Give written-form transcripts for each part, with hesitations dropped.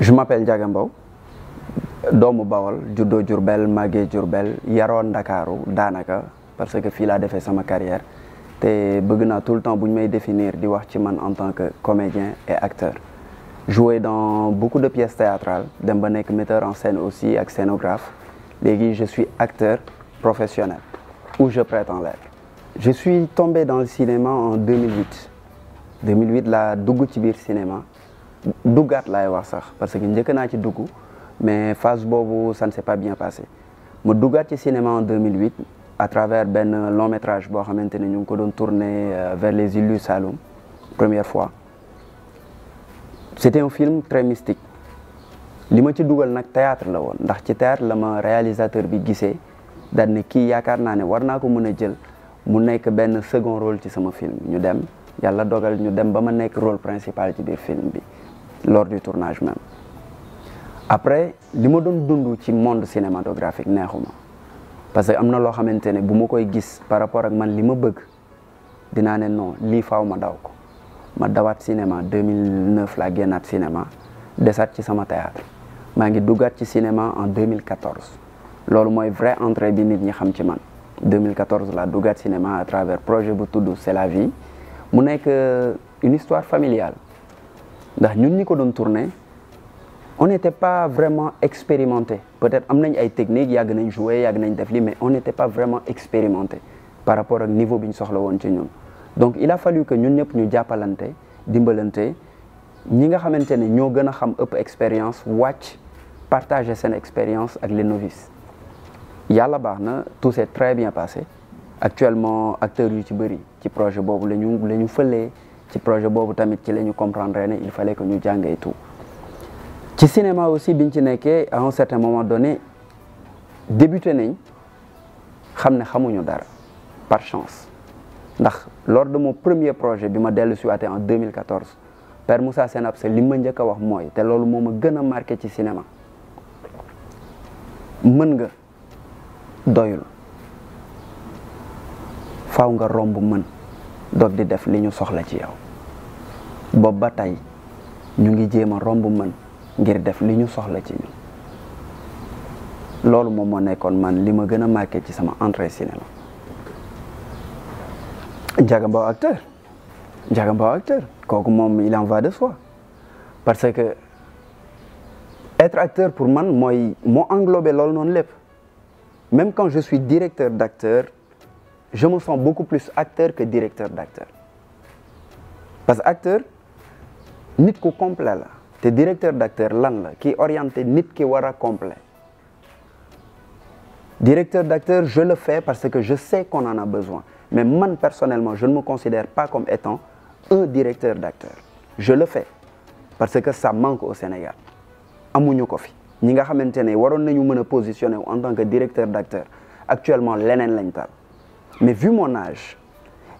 Je m'appelle Ndiaga Mbow doomu Bawol juddoo Diourbel màggee Diourbel yaroon Ndakaaru daanaka parce que fii laa defee sama carrière te bëgg naa tout le temps bu ñu may définir di wax ci man en tant que comédien et acteur. Joué dans beaucoup de pièces théâtrales dem ba nekk metteur en scène aussi ak scénographe léegi je suis acteur professionnel ou je prétends l'être. Je suis tombé dans le cinéma en 2008 laa dugg ci biir cinéma. Duggaat laay wax sax parce que njëkk naa ci dugg mais phase boobu ça ne s'est pas bien passé ma duggaat ci cinéma en 2008 à travers benn long métrage boo xamante ne ñu ngi ko doon tourner vers les îles du Saloum première fois. C'était un film très mystique li ma ci dugal nag théâtre la woon ndax ci théâtre la ma réalisateur bi gisee daal ne kii yaakaar naa ne war naa ko mën a jël mu nekk benn second rôle ci sama film ñu dem yàlla dogal ñu dem ba ma nekk rôle principal ci biir film bi lors du tournage même. Après li ma doon dund ci monde cinématographique neexuma parce que am na loo xamante ne bu ma koy gis par rapport ak man li ma bëgg dinaa ne non lii faaw ma daw ko ma dawaat cinéma 2009 laa génnaat cinéma desaat ci sama théâtre maa ngi duggaat ci cinéma en 2014 loolu mooy vrai entrée bi nit ñi xam ci man 2014 laa duggaat cinéma à travers projet bu tudd C'est la vie mu nekk une histoire familiale ndax ñun ñi ko doon tourner on n'était pas vraiment expérimenté peut-être am nañ ay techniques yàgg nañ jouer yàgg nañ def lii mais on n'était pas vraiment expérimenté par rapport ak niveau bi ñu soxla woon ci ñun donc il a fallu que ñun ñëpp ñu jàppalante dimbalante ñi nga xamante ne ñoo gën a xam ëpp expérience wàcc partager seen expérience ak les novices yàlla baax na tout s'est très bien passé actuellement acteurs yu ci bëri ci projet boobu la ñu fëlee ci projet boobu tamit ci la ñu comprendre ne il fallait que ñu jàngee tout ci cinéma aussi biñ ci nekkee à un certain moment donné débuté nañ xam ne xamuñu dara par chance ndax lors de mon premier projet bi ma dellu si waatee en 2014 Père Moussa Senabse li ma njëkk a wax mooy te loolu moo ma gën a marqué ci cinéma mën nga doyul faaw nga romb mën doog di def li ñu soxla ci yow boobu ba tey ñu ngi jéem a romb mën ngir def li ñu soxla ci ñun loolu moom moo nekkoon man li ma gën a marqué ci sama entrée cinéma. Ndiaga Mbow acteur kooku moom il en va de soi parce que être acteur pour man mooy moo englobé loolu noonu lépp même quand je suis directeur d'acteur je me sens beaucoup plus acteur que directeur d'acteur parce que acteur nit ku complet la te directeur d'acteur lan la ki orienté nit ki war a complet directeur d'acteur je le fais parce que je sais qu'on en a besoin mais man personnellement je ne me considère pas comme étant un directeur d'acteur je le fais parce que ça manque au Sénégal amuñu ko fi ñi nga xamante ne waroon nañu mën a positionner en tant que directeur d'acteur actuellement leneen lañ tal mais vu mon âge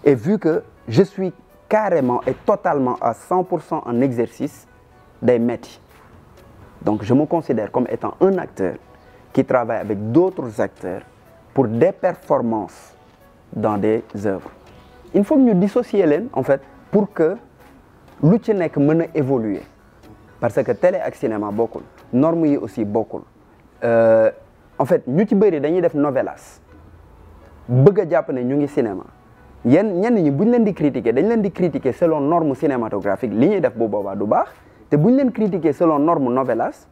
et vu que je suis carrément et totalement à 100% en exercice day metti donc je me considère comme étant un acteur qui travaille avec d'autres acteurs pour des performances dans des œuvres il faut que ñu dissocier leen en fait pour que lu ci nekk mën a évoluer parce que télé ak cinéma bokkul normes yi aussi bokkul en fait ñu ci bëri dañuy def novelas bëgg a jàpp ne ñu ngi cinéma ñenn ñi bu ñu leen di critiquer dañ leen di critiquer selon norme cinématographique li ñuy def bu boobaa du baax te bu ñu leen critiquer selon norme novelas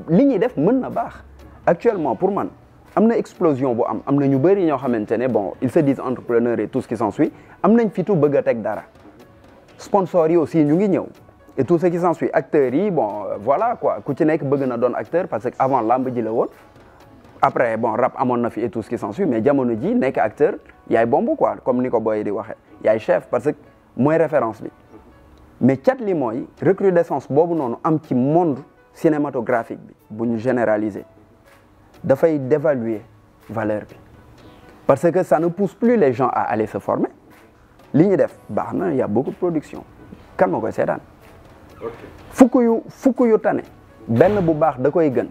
li ñuy def mën na baax actuellement pour man am na explosion bu am na ñu bëri ñoo xamante ne bon ils se disent entrepreneurs et tout ce qui s'ensuit am nañ fitu bëgg a teg dara sponsors yi aussi ñu ngi ñëw et tout ce qui s'ensuit acteurs yi bon voilà quoi ku ci nekk bëgg na doon acteur parce que avant lamb ji la woon après bon rap amoon na fi et tout ce qui s'ensuit mais jamono ji nekk acteur yaay bomb quoi comme ni ko boy di waxee yaay chef parce que mooy référence bi mais cat li mooy recrudescence boobu noonu am ci monde cinématographique bi bu ñu généraliser dafay dévaluer valeur bi parce que ça ne pousse plus les gens à aller se former li ñu def baax na y a beaucoup de production kan moo koy seetaan fukk yu tane benn bu baax da koy gën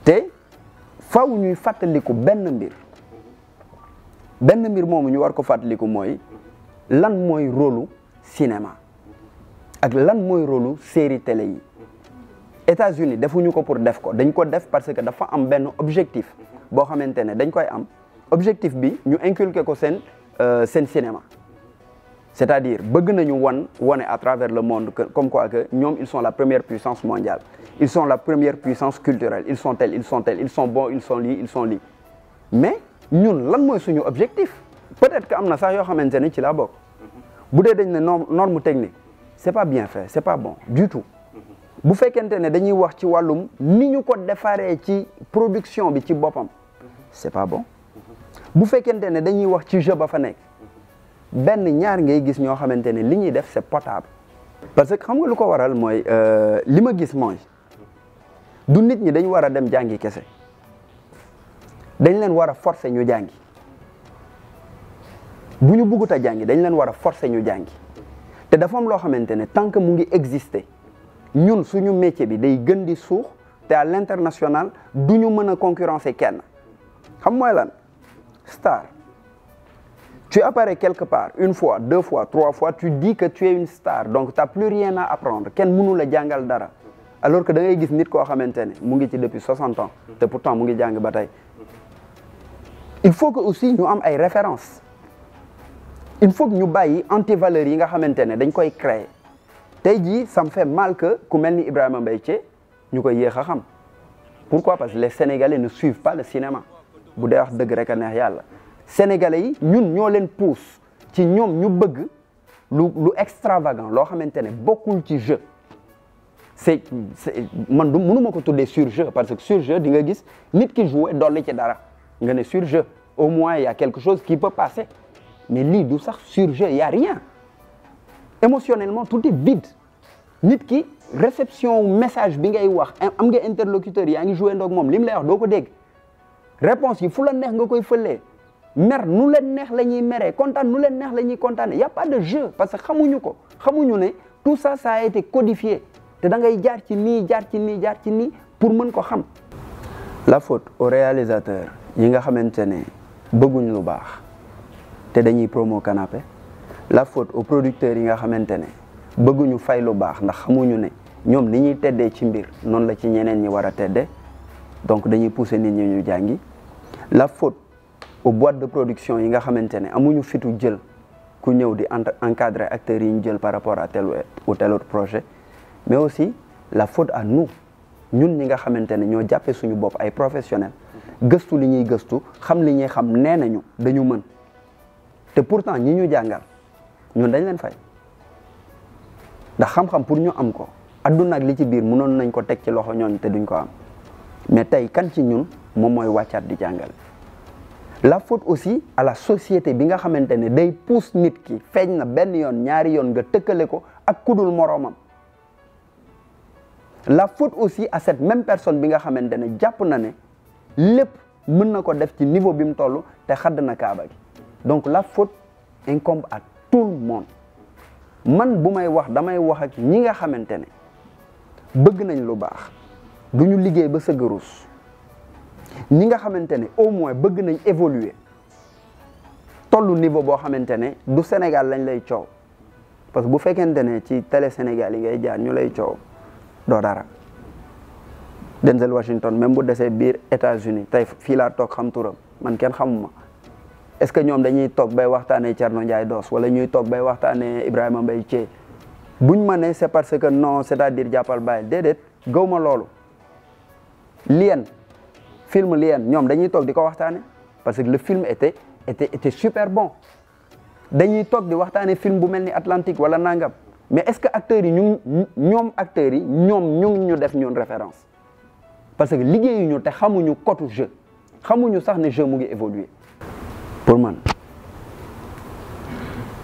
te faw ñuy fàttaliku benn mbir moomu ñu war ko fàttaliku mooy lan mooy rôlu cinéma ak lan mooy rôlu série télé yi États-Unis defuñu ko pour def ko dañ ko def parce que dafa am benn objectif boo xamante ne dañ koy am objectif bi ñu inculquer ko seen cinéma c'est-à-dire bëgg nañu wane à travers le monde que comme quoi que ñoom ils sont la première puissance mondiale ils sont la première puissance culturelle ils sont tels ils sont bons ils sont lii mais ñun lan mooy suñu objectif peut-être que am na sax yoo xamante ne ci laa bokk bu dee dañ ne norme technique c'est pas bien fait c'est pas bon du tout bu fekkente ne dañuy wax ci wàllum ni ñu ko defaree ci production bi ci boppam c'est pas bon bu fekkente ne dañuy wax ci jeu ba fa nekk benn ñaar ngay gis ñoo xamante ne li ñuy def c'est potable parce que xam nga lu ko waral mooy li ma gis mooy du nit ñi dañu war a dem jàngi kese dañ leen war a forcer ñu jàngi bu ñu bëggut a jàngi dañ leen war a forcer ñu jàngi te dafa am loo xamante ne tant que mu ngi exister ñun suñu métier bi day gën di suux te à l'international du ñu mën a concurrencer kenn xam mooy lan star tu apparais quelque part une fois deux fois trois fois tu dis que tu es une star donc t'as plus rien à apprendre kenn mënu la jàngal dara alors que da ngay gis nit koo xamante ne mu ngi ci depuis 60 ans te pourtant mu ngi jàng ba tey il faut que aussi ñu am ay références il faut que ñu bàyyi antivaleurs yi nga xamante ne dañ koy créer tey jii ça me fait mal que ku mel ni Ibrahima Mbaye Thié ñu koy yéex a xam pourquoi parce que les Sénégalais ne suivent pas le cinéma bu dee wax dëgg rek a neex yàlla Sénégalais yi ñun ñoo leen pousse ci ñoom ñu bëgg lu extravagant loo xamante ne bokkul ci jeu c'est man du mënuma ko tuddee surjeu parce que surjeu di nga gis nit ki jouer dolli ci dara nga ne surjeu au moins il y a quelque chose qui peut passer mais lii du sax surjeu il y a rien émotionnellement tout est vide nit ki réception message bi ngay wax am nga interlocuteur yaa ngi joué ndoog moom li mu lay wax doo ko dégg réponse yi fu la neex nga koy fëlee mer nu leen neex la ñuy meree kontaan nu leen neex la ñuy kontaane y a pas de jeu parce que xamuñu ne tout ça a été codifié te da ngay jaar ci nii pour mën ko xam. La faute aux réalisateurs yi nga xamante ne bëgguñ lu baax te dañuy promo canapé la faute aux producteurs yi nga xamante ne bëgguñu fay lu baax ndax xamuñu ne ñoom ni ñuy teddee ci mbir noonu la ci ñeneen ñi war a teddee donc dañuy pousser nit ñi ñu jàngi. La faute aux boîtes de production yi nga xamante ne amuñu fitu jël ku ñëw di encadrer acteurs yi ñu jël par rapport à tel ou tel autre projet mais aussi la faute à nous ñun ñi nga xamante ne ñoo jàppee suñu bopp ay professionnels gëstu li ñuy gëstu xam li ñuy xam nee nañu dañu mën te pourtant ñi ñu jàngal ñun dañ leen fay ndax xam-xam pour ñu am ko adduna ak li ci biir mënoon nañ ko teg ci loxo ñooñ te duñ ko am mais tey kan ci ñun moom mooy wàccaat di jàngal. La faute aussi à la société bi nga xamante ne day pousse nit ki feeñ na benn yoon ñaari yoon nga tëkkale ko ak kudul moroomam. La faute aussi à cette même personne bi nga xamante ne jàpp na ne lépp mën na ko def ci niveau bi mu toll te xadd na kaaba gi donc la faute incombe à tout le monde man bu may wax damay wax ak ñi nga xamante ne bëgg nañ lu baax du ñu liggéey ba sëgërus ñi nga xamante ne au moins bëgg nañ évoluer tollu niveau boo xamante ne du Sénégal lañ lay coow parce que bu fekkente ne ci télé Sénégal yi ngay jaar ñu lay coow doo dara Denzel Washington même bu desee biir États-Unis tey fii laa toog xam turam man kenn xamuma est-ce que ñoom dañuy toog bay waxtaanee Thierno Ndiaye Doss wala ñuy toog bay waxtaanee Ibrahima Mbaye Thié buñ ma ne c'est parce que non c'est-à-dire jàppal bàyyi déedéet gaw ma loolu Lien film Lien ñoom dañuy toog di ko waxtaane parce que le film était super bon dañuy toog di waxtaane film bu mel ni Atlantique wala nangam mais est-ce que acteurs yi ñoom acteurs yi ñu def ñun référence parce que liggéeyuñu te xamuñu cotu jeu xamuñu sax ne jeu mu ngi évoluer. pour man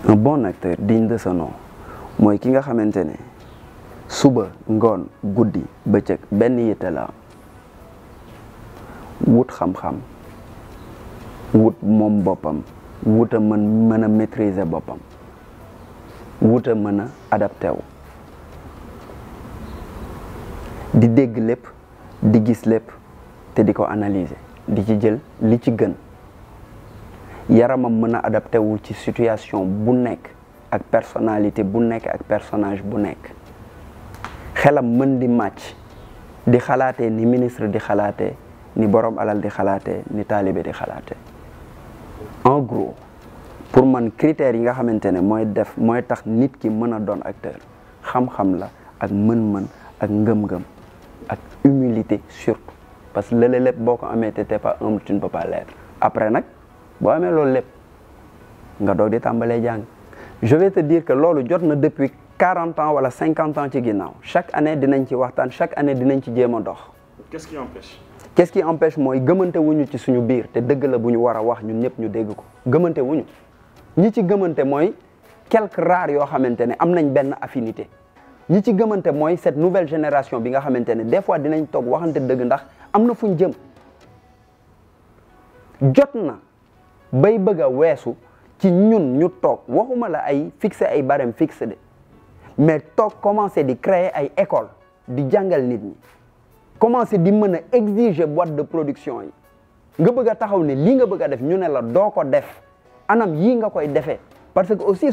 un bon acteur digne de ce nom mooy ki nga xamante ne suba ngoon guddi bëccëg benn yitte la wut xam-xam wut moom boppam wut a mën a maîtriser boppam wut a mën a adapté wu di dégg lépp di gis lépp te di ko analyser di ci jël li ci gën yaramam mën a adapté wu ci situation bu nekk ak personnalité bu nekk ak personnage bu nekk xelam mën di màcc di xalaatee ni ministre di xalaatee ni borom alal di xalaatee ni taalibe di xalaatee en gros pour man critères yi nga xamante ne mooy tax nit ki mën a doon acteur xam-xam la ak mën-mën ak ngëm-ngëm ak humilité surtout parce que lële lépp boo ko amee te t'es pas humble tu ne peux pas l'être après nag boo amee loolu lépp nga doog di tàmbalee jàng je vais te dire que loolu jot na depuis 40 ans wala 50 ans ci ginnaaw chaque année dinañ ci waxtaan chaque année dinañ ci jéem a dox. Qu'est-ce qui empêche? Qu'est-ce qui empêche mooy gëmante wuñu ci suñu biir te dëgg la bu ñu war a wax ñun ñëpp ñu dégg ko gëmante wuñu ñi ci gëmante mooy quelques rares yoo xamante ne am nañ benn affinité ñi ci gëmante mooy cette nouvelle génération bi nga xamante ne des fois dinañ toog waxante dëgg ndax am na fuñ jëm jot na bay bëgg a weesu ci ñun ñu toog waxuma la ay fixer ay barème fixe de mais toog commencer di créer ay école di jàngal nit ñi commencer di mën a exiger boîte de production yi nga bëgg a taxaw ne lii nga bëgg a def ñu ne la doo ko def anam yii nga koy defee parce que aussi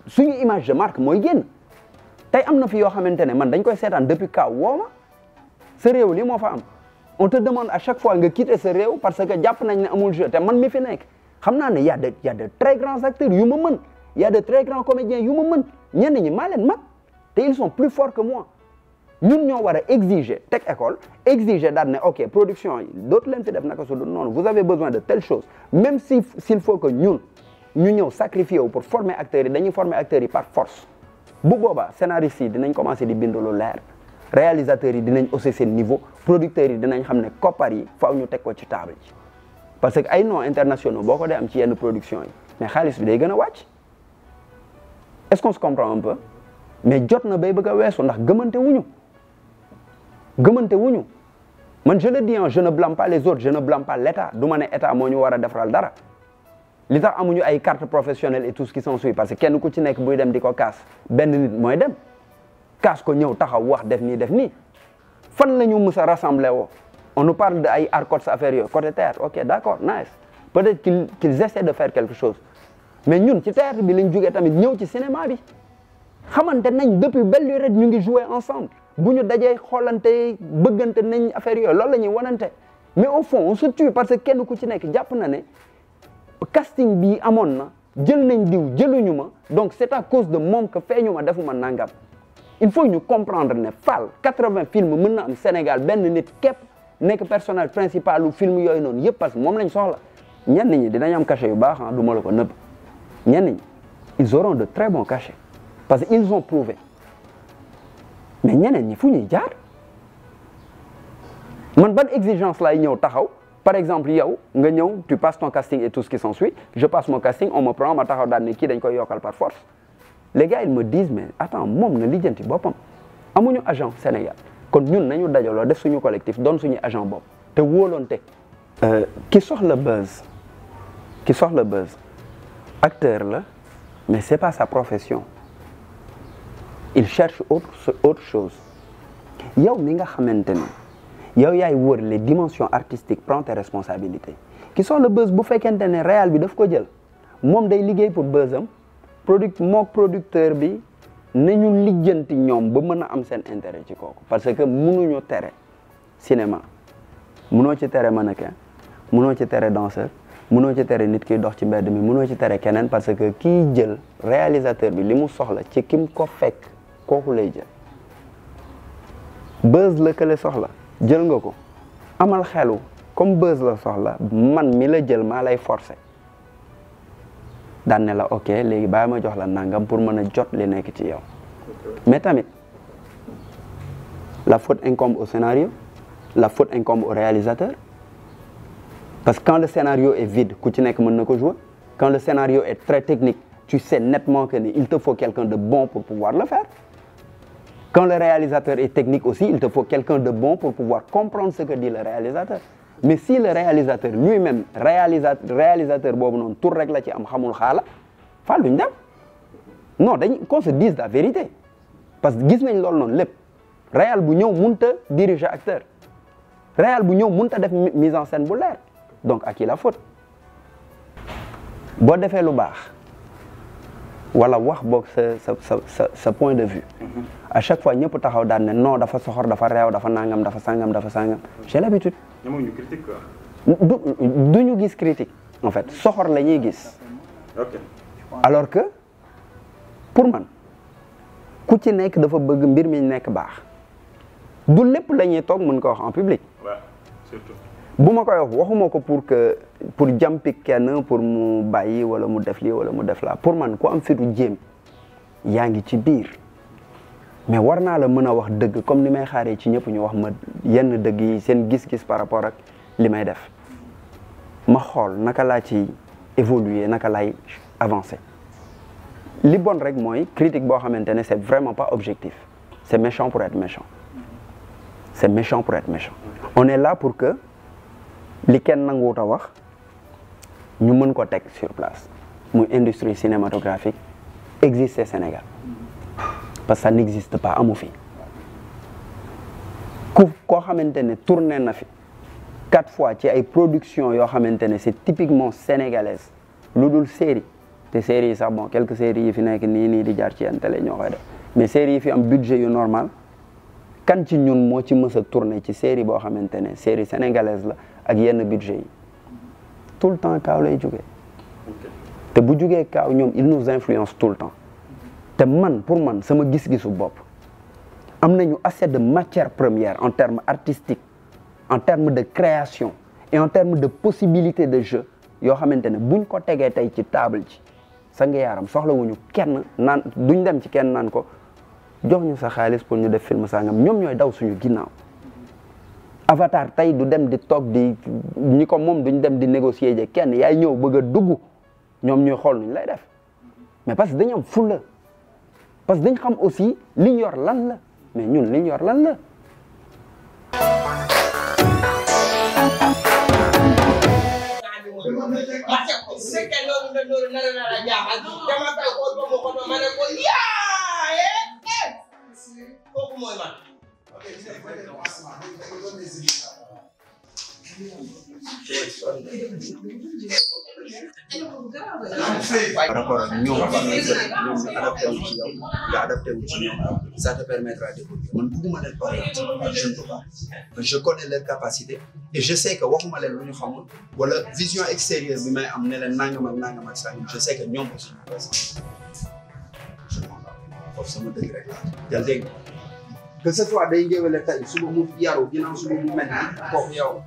suñu image de marque mooy génn tey am na fi yoo xamante ne man dañ koy seetaan depuis kaw woo ma sa réew li moo fa am on te demande à chaque fois nga quitter sa réew parce que jàpp nañ ne amul jeu te man mi fi nekk xam naa ne y a de très grands acteurs yu ma mën y a de très grands comédiens yu ma mën ñenn ñi maa leen mag te ils sont plus forts que moi ñun ñoo war a exiger teg école exiger daal ne ok production yi dootu leen fi def naka su dul noonu vous avez besoin de telle chose même s'il faut que ñun ñu ñëw sacrifier wu pour former acteurs yi dañuy former acteurs yi par force bu boobaa scénaristes yi dinañ commencer di bind lu leer réalisateurs yi dinañ hausser seen niveau producteurs yi dinañ xam ne koppar yi faaw ñu teg ko ci table ci parce que ay noms internationaux boo ko dee am ci yenn production yi mais xaalis bi day gën a wàcc est-ce qu'on se comprend un peu mais jot na bay bëgg a weesu ndax gëmante wuñu man je le dis je ne blâme pas les autres je ne blâme pas l'État du ma ne état moo ñu war a defaral dara li tax amuñu ay carte professionnelle et tout ce qui s'ensuit parce que kenn ku ci nekk buy dem di ko kaas benn nit mooy dem kaas ko ñëw taxaw wax def nii fan la ñu mës a rassembler woo on nous parle de ay ARCOT affaire yooyu côté théâtre ok d'accord nice peut-être qu'ils essaient de faire quelque chose mais ñun ci théâtre bi lañ jógee tamit ñëw ci cinéma bi xamante nañ depuis belle lurette ñu ngi jouer ensemble bu ñu dajee xoolante bëggante nañ affaire yooyu loolu la ñuy wanante mais au fond on se tue parce que kenn ku ci nekk jàpp na ne casting bi amoon na jël nañ diw jëluñu ma donc c'est à cause de moom que feeñu ma defuma nangam il faut ñu comprendre ne Fall 80 films mën na am Sénégal benn nit képp nekk personnage principal lu film yooyu noonu yëpp parce que moom lañ soxla ñenn ñi dinañ am cachet yu baax ah du ma la ko nëbb ñenn ñi ils auront de très bons cachets parce que ils ont prouvé mais ñeneen ñi fu ñuy jaar man ban exigence laay ñëw taxaw par exemple yow nga ñëw tu passes ton casting et tout ce qui s'ensuit je passe mon casting on me prend ma taxaw daal ne kii dañ koy yokkal par force les gars ils me disent mais attends moom na lijjanti boppam amuñu agent Sénégal kon ñun nañu dajaloo def suñu collectif doon suñu agent bopp te wóolonte ki soxla buzz acteur la mais c'est pas sa profession il cherche autre chose yow mi nga xamante ne yow yaay wër les dimensions artistiques prends tes responsabilités ki soxla buzz bu fekkente ne réal bi daf ko jël moom day liggéey pour buzzam producteur bi nañu lijjanti ñoom ba mën a am seen intérêt ci kooku parce que mënuñu tere cinéma mënoo ci tere mannequin mënoo ci tere danseur mënoo ci tere nit kiy dox ci mbedd mi mënoo ci tere keneen parce que kiy jël réalisateur bi li mu soxla ci kim ko fekk kooku lay jël buzz la kële soxla jël nga ko amal xelu comme buzz la soxla man mi la jël maa lay forcer daan ne la ok léegi bàyyi ma jox la nangam pour mën a jot li nekk ci yow mais tamit la faute incombe au scénario, la faute incombe au réalisateur. Parce que quand le scénario est vide, ku ci nekk mën na ko jouer. Quand le scénario est très technique, tu sais nettement qu'il te faut quelqu'un de bon pour pouvoir le faire. Quand le réalisateur est technique aussi, il te faut quelqu'un de bon pour pouvoir comprendre ce que dit le réalisateur. Mais si le réalisateur lui-même, réalisateur boobu noonu tur rek la ci am xamul xaala fal duñ dem non dañ qu'on se dise la vérité parce que gis nañ loolu noonu lépp réal bu ñëw mënut a diriger acteur réal bu ñëw mënut a def mise en scène bu leer donc à qui la faute boo defee lu baax wala wax boog sa point de vue à chaque fois ñëpp taxaw daan ne non dafa soxor dafa réew dafa nangam dafa sangam j'ai l'habitude du ñu gis critique en fait soxor la ñuy gis alors que pour man ku ci nekk dafa bëgg mbir mi nekk baax du lépp la ñuy toog mën ko wax en public bu ma koy wax waxuma ko pour jàmpi kenn pour mu bàyyi wala mu def lii wala mu def laa pour man ku am fitu jéem yaa ngi ci biir mais war naa la mën a wax dëgg comme ni may xaaree ci ñëpp ñu wax ma yenn dëgg yi seen gis-gis par rapport ak li may def ma xool naka laa ci évoluer naka laay avancer li bon rek mooy critique boo xamante ne c'est vraiment pas objectif c'est méchant pour être méchant c'est méchant pour être méchant on est là pour que li kenn nanguwut a wax ñu mën ko teg sur place muy industrie cinématographique existe Sénégal parce que ça n'existe pas amu fi koo xamante ne tourné na fi 4 fois ci ay production yoo xamante ne c'est typiquement sénégalaise lu dul série te série yi sax bon quelques séries yi fi nekk nii di jaar ci yenn télé ñoo koy def mais série yi fi am budget yu normal kan ci ñun moo ci mës a tourné ci série boo xamante ne série sénégalaise la ak yenn budget yi tout le temps Kaaw lay jógee te bu jógee Kaaw ñoom il nous influence tout le temps te man pour man sama gis-gisu bopp am nañu assez de matière première en termes artistiques en termes de création et en termes de possibilité de jeu yoo xamante ne buñ ko tegee tey ci table ci sa nga yaaram soxlawuñu kenn naan duñ dem ci kenn naan ko jox ñu sa xaalis pour ñu def film sangam ñoom ñooy daw suñu ginnaaw Avatar tey du dem di toog di ñi ko moom duñ dem di négocier je kenn yaay ñëw bëgg a dugg ñoom ñooy xool nuñ lay def mais parce que dañu am fulla parce que dañ xam aussi liñ yor lan la mais ñun liñ yor lan la par rapport ak ñoom ñu adapté wu ci yow nga adapté wu ci ñoom ça te permettra d'évoluer man bëgguma leen orienter je ne peux pas je connais leur capacité et je sais que waxuma leen lu ñu xamul wala vision extérieure bi may am ne leen nangam ak sangam je sais que ñoom aussi foofu sama dëgg rek la dégg que ce soit day ngéwale tey suba mu yaru ginnaaw suba mu mel ni kooku yow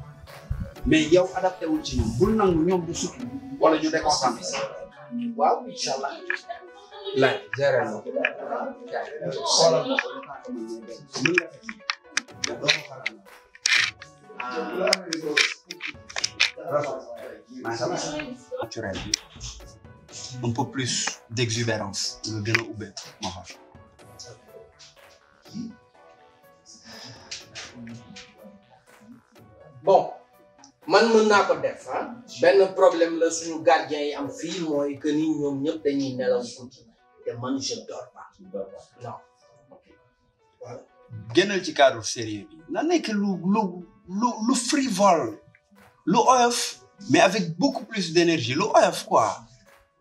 mais yow adapté wul ci ñoom bul nangu ñoom du sut wala ñu déconcentré waaw incha allah laaj gérer na xoolal ma ko mën nga naturel bi un peu plus d'exubérance nga gën a ubbeeku ma xam bon man mën naa ko def ah benn problème la suñu gardien yi am fii mooy que ni ñoom ñëpp dañuy nelaw guddi te man je dors pas non voilà. génnal ci cadre sérieux bi na nekk lu frivole lu oyof mais avec beaucoup plus d'énergie lu oyof quoi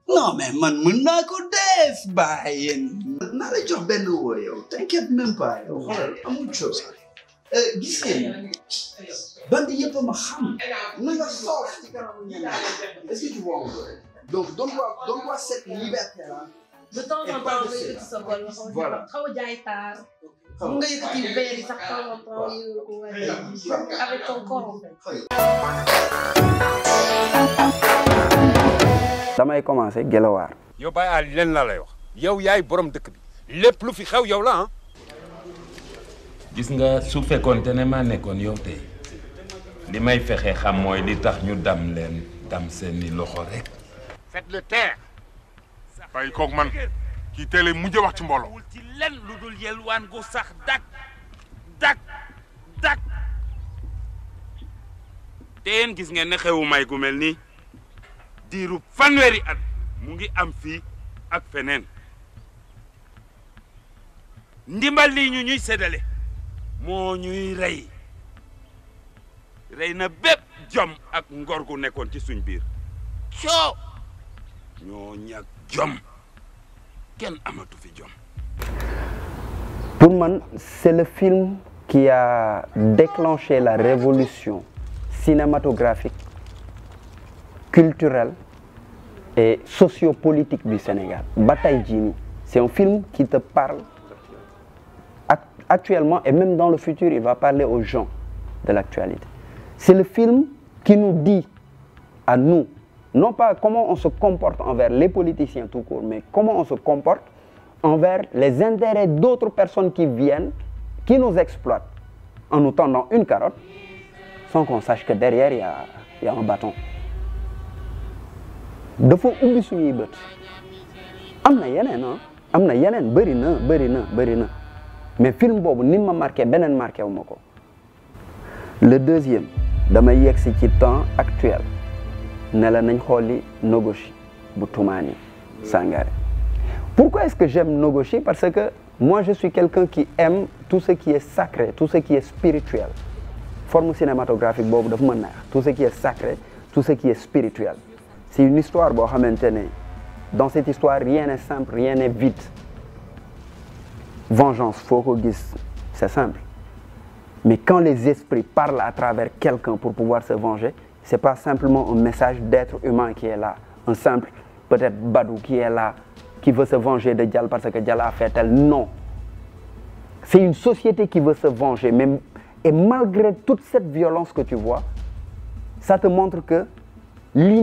non mais man mën naa ko def bàyyi yéen naa la jox benn woo yow t'inquiète même pas yow xoolal amul chose gis ngeen bandi yëpp ma xam na nga soof ci kanamu ñenn est-ce que tu vois donc donne-moi cette liberté là de temps en temps nga yëkkati sa bol voilà xaw a jaay taar mun nga yëkkati verre yi sax de temps en temps yëngu ko avec ton corps en fait. damay commencer Guelwaar. yow Baye Ali leen laa lay wax yow yaay borom dëkk bi lépp lu fi xew yow la ah. gis nga su fekkoonte ne maa nekkoon yow tey li may fexe xam mooy li tax ñu dam leen dam seeni loxo rek. faites-le taire. bàyyi koog man kii teel a mujj wax ci mbooloo. wul ci lenn lu dul yelwaan gu sax dak te yéen gis ngeen ne xewu may gu mel nii diiru fanweeri at mu ngi am fii ak feneen ndimbal lii ñu ñuy séddale moo ñuy rey na bépp jom ak ngor gu nekkoon ci suñ biir coo ñoo ñàkk jom kenn amatu fi jom. Pour moi, c'est le film qui a déclenché la révolution cinématographique, culturelle et sociopolitique du Sénégal. Bataille Djini, c'est un film qui te parle actuellement et même dans le futur, il va parler aux gens de l'actualité. C'est le film qui nous dit à nous, non pas comment on se comporte envers les politiciens tout court, mais comment on se comporte envers les intérêts d'autres personnes qui viennent, qui nous exploitent en nous tendant une carotte, sans qu'on sache que derrière, il y a un bâton. Il faut oublier ce qu'il y a. Il y a mais le film bobu ni ma marqué benen marqué wu mako. Le deuxième dama yexi ci temps actuel ne la nañ xoli Nogochi bu Toumani Sangaré. Pourquoi est-ce que j'aime Nogochi? Parce que moi je suis quelqu'un qui aime tout ce qui est sacré, tout ce qui est spirituel. Forme cinématographique bobu daf ma neex, tout ce qui est sacré, tout ce qui est spirituel. C'est une histoire bo xamantene dans cette histoire rien n'est simple, rien n'est vide. Vengeance, c'est simple. Mais quand les esprits parlent à travers quelqu'un pour pouvoir se venger, ce n'est pas simplement un message d'être humain qui est là. Un simple, peut-être Badou qui est là, qui veut se venger de Dial parce que Dial a fait tel. Non. C'est une société qui veut se venger. Même, et malgré toute cette violence que tu vois, ça te montre que il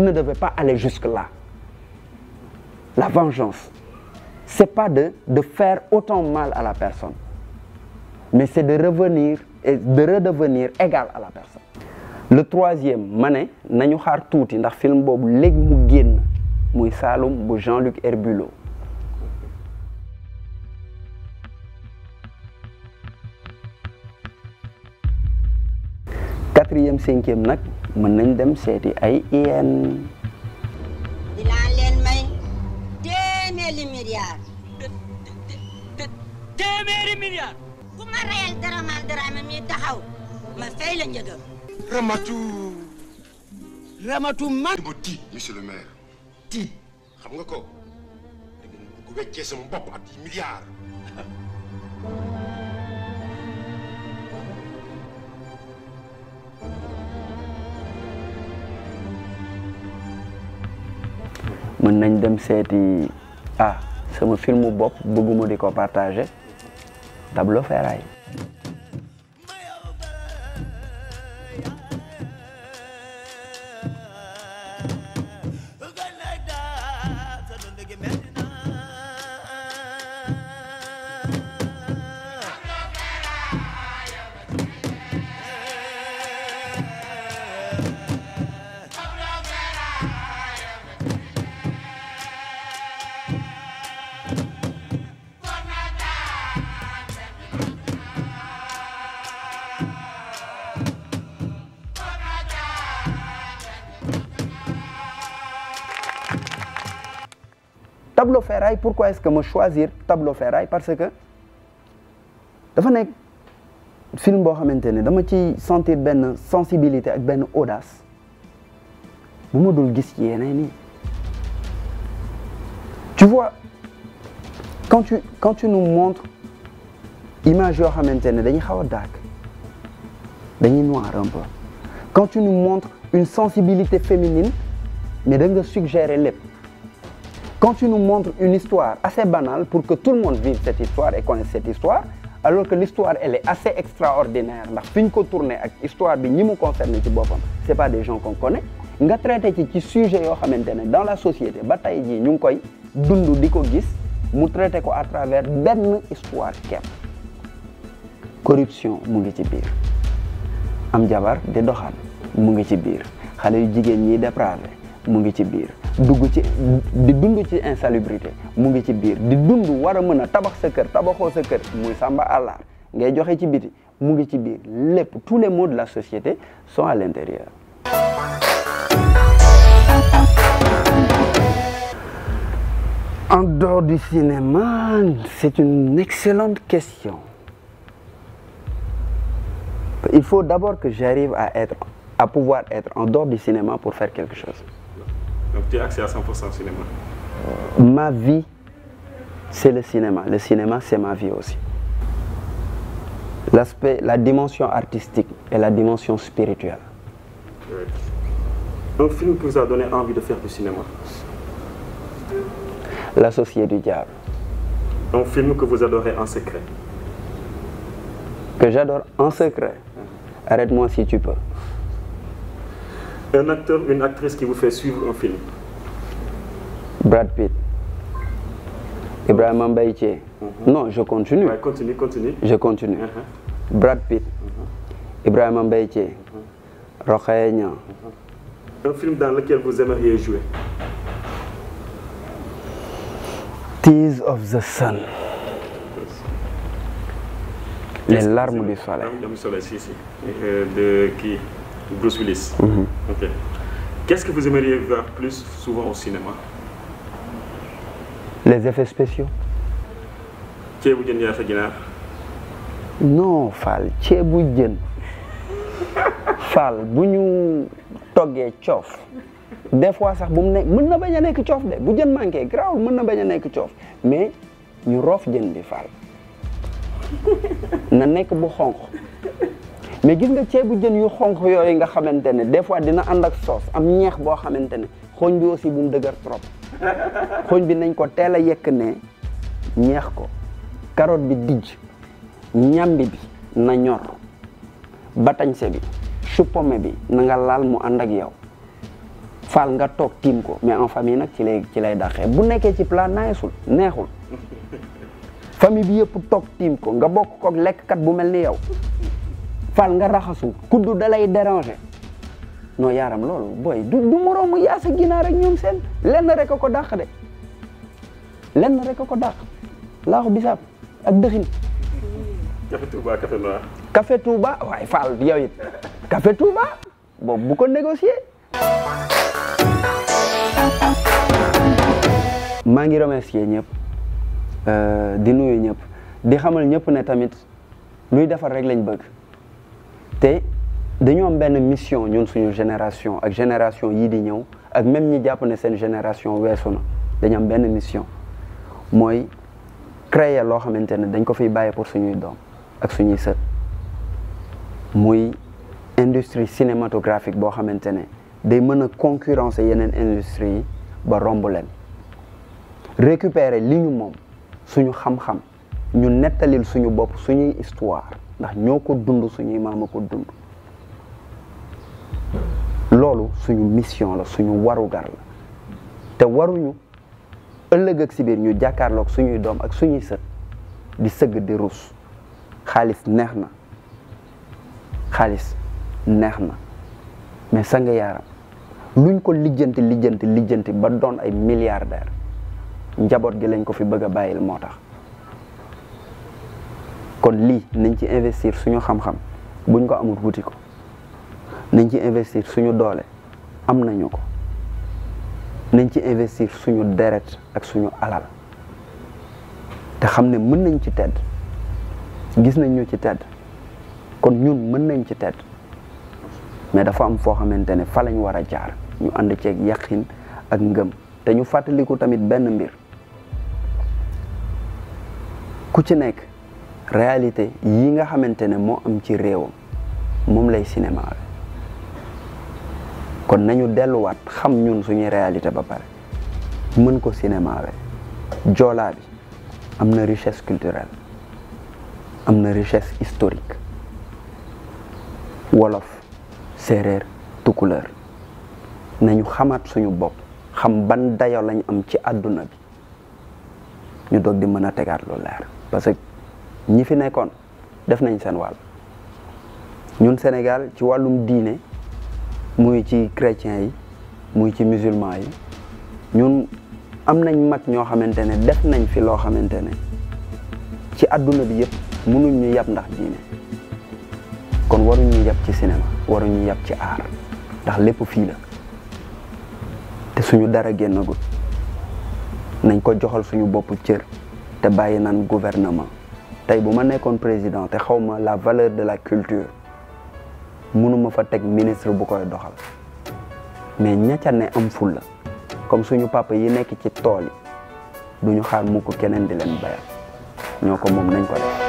ne devait pas aller jusque-là. La vengeance, ce n'est pas de faire autant mal à la personne, mais c'est de revenir et de redevenir égal à la personne. Le troisième, mané, nañu xaar touti ndax film bobu légui mu génn muy Saloum bu Jean-Luc Herbulot. Quatrième, cinquième nak mën nañ dem séti ay IN. téeméeri milliard ku ma reyal daramal mi taxaw ma fay la njëgam. Ramatu man. ba tiit monsieur le maire tiit xam nga ko da ngeen bëgg weccee sama bopp ak milliards. mën nañ dem seeti sama film bopp bëgguma di ko partager Tableau Ferraille. Tableau Ferraille, pourquoi est-ce que je choisir Tableau Ferraille? Parce que dafa nek film bo xamantene dama ci sentir ben sensibilité ak ben audace bu ma dul gis yeneen. Tu vois, quand tu nous montres image yo xamantene dañuy xawa dark, dañuy noir un peu. Quand tu nous montres une sensibilité féminine, mais da nga suggérer lépp. Quand tu nous montres une histoire assez banale pour que tout le monde vive cette histoire et connaisse cette histoire, alors que l'histoire elle est assez extraordinaire. Ndax fiñ ko tourner ak histoire bi ñi mu concerné ci bopam, c'est pas des gens qu'on connaît, nga traité ci sujet yoo xamante ne dans la société ba tey jii ñu ngi koy dund di ko gis mu traité ko à travers benn histoire kepp corruption mu ngi ci biir am jabar di doxaan mu ngi ci biir xale yu jigéen ñi dépravé mu ngi ci biir dugg ci di dund ci insalubrité mu ngi ci biir di dund war a mën a tabax sa kër tabaxoo sa kër muy sàmba àllaar ngay joxe ci biti mu ngi ci biir lépp tous les maux de la société sont à l'intérieur. En dehors du cinéma, c'est une excellente question. Il faut d'abord que j'arrive à pouvoir être en dehors du cinéma pour faire quelque chose. Donc tu as accès à 100% au cinéma? Ma vie, c'est le cinéma. Le cinéma, c'est ma vie aussi. L'aspect, la dimension artistique et la dimension spirituelle. Ouais. Un film qui vous a donné envie de faire du cinéma? L'Associé du diable. Un film que vous adorez en secret? Que j'adore en secret? Arrête-moi si tu peux. Un acteur, une actrice qui vous fait suivre un film? Brad Pitt. Ibrahima Mbaye Thié. Non, je continue. Ouais, continue. Je continue. Brad Pitt. Ibrahima Mbaye Thié. Rokhaya Niang. Un film dans lequel vous aimeriez jouer? Tears of the Sun. Les larmes du soleil. Les larmes du soleil, si. De qui? Bruce Willis. Ok. Qu'est-ce que vous aimeriez voir plus souvent au cinéma? Les effets spéciaux. ceebu jën yaa fa ginaar? Non Fall ceebu jën Fall bu ñu toggee coof des fois sax bu mu nekk mën na bañ a nekk coof de bu jën manqué garaawul mën na bañ a nekk coof mais ñu roof jën bi Fall na nekk bu xonq mais gis nga ceebu jën yu xonq yooyu nga xamante ne des fois dina ànd ak sauce am ñeex boo xamante ne xooñ bi aussi bu mu dëgër trop xooñ bi nañ ko teel a yekk ne ñeex ko carotte bi dijj ñambi bi na ñor batañse bi chou pommé bi na nga laal mu ànd ak yow Fall nga toog tiim ko mais en famille nag ci lay dàqee bu nekkee ci plat neexul famille bi yëpp toog tiim ko nga bokk koog lekkkat bu mel ni yow Fall nga raxasu kuddu da lay déranger non yaaram loolu booy du moroomu yaasa ginaar rek ñoom seen lenn rek a ko dàq de lenn rek a ko dàq laaxu bisaab ak dëxin. Café Touba café noir. Café Touba waaye Fall yow it Café Touba boobu bu ko négocier. maa ngi remercier ñëpp di nuyu ñëpp di xamal ñëpp ne tamit luy defar rek lañ bëgg te dañu am benn mission ñun suñu génération ak génération yii di ñëw ak même ñi jàpp ne seen génération weesu na dañu am benn mission mooy créer loo xamante ne dañ ko fiy bàyyi pour suñuy doom ak suñuy sët muy industrie cinématographique boo xamante ne day mën a concurrencer yeneen industrie yi ba romb leen récupérer li ñu moom suñu xam-xam ñu nettalil suñu bopp suñuy histoire ndax ñoo ko dund suñuy maama ko dund loolu suñu mission la suñu warugar la te waruñu ëllëg ak si biir ñu jàkkaarloog suñuy doom ak suñuy sët di sëgg di rus xaalis neex na mais sang yaaram luñ ko lijjanti ba doon ay milliardaire njaboot gi lañ ko fi bëgg a bàyyil moo tax kon lii nañ ci investir suñu xam-xam buñ ko amul wuti ko nañ ci investir suñu doole am nañu ko nañ ci investir suñu deret ak suñu alal te xam ne mën nañ ci tedd gis nañ ñu ci tedd kon ñun mën nañ ci tedd mais dafa am foo xamante ne fa lañ war a jaar ñu ànd ceeg yaqin ak ngëm te ñu fàttaliku tamit benn mbir ku ci nekk réalité yi nga xamante ne moo am ci réewam moom lay cinéma kon nañu delluwaat xam ñun suñuy réalité ba pare mën ko cinéma joolaa bi am na richesse culturelle am na richesse historique wolof séeréer tukulër nañu xamaat suñu bopp xam ban dayo lañ am ci àdduna bi ñu doog di mën a tegaat lu leer parce que ñi fi nekkoon def nañ seen wàll ñun Sénégal ci wàllum diine muy ci chrétien yi muy ci musulman yi ñun am nañ mag ñoo xamante ne def nañ fi loo xamante ne ci àdduna bi yëpp mënuñ ñu yab ndax diine kon waruñ ñu yab ci cinéma waruñ ñu yab ci art ndax lépp fii la te suñu dara génnagul nañ ko joxal suñu bopp cër te bàyyi naan gouvernement tey bu ma nekkoon président te xaw ma la valeur de la culture mënuma fa teg ministre bu koy doxal mais ña ne am ful la comme suñu papa yi nekk ci tool yi duñu xaar mukk keneen di leen bayal ñoo ko moom nañ ko def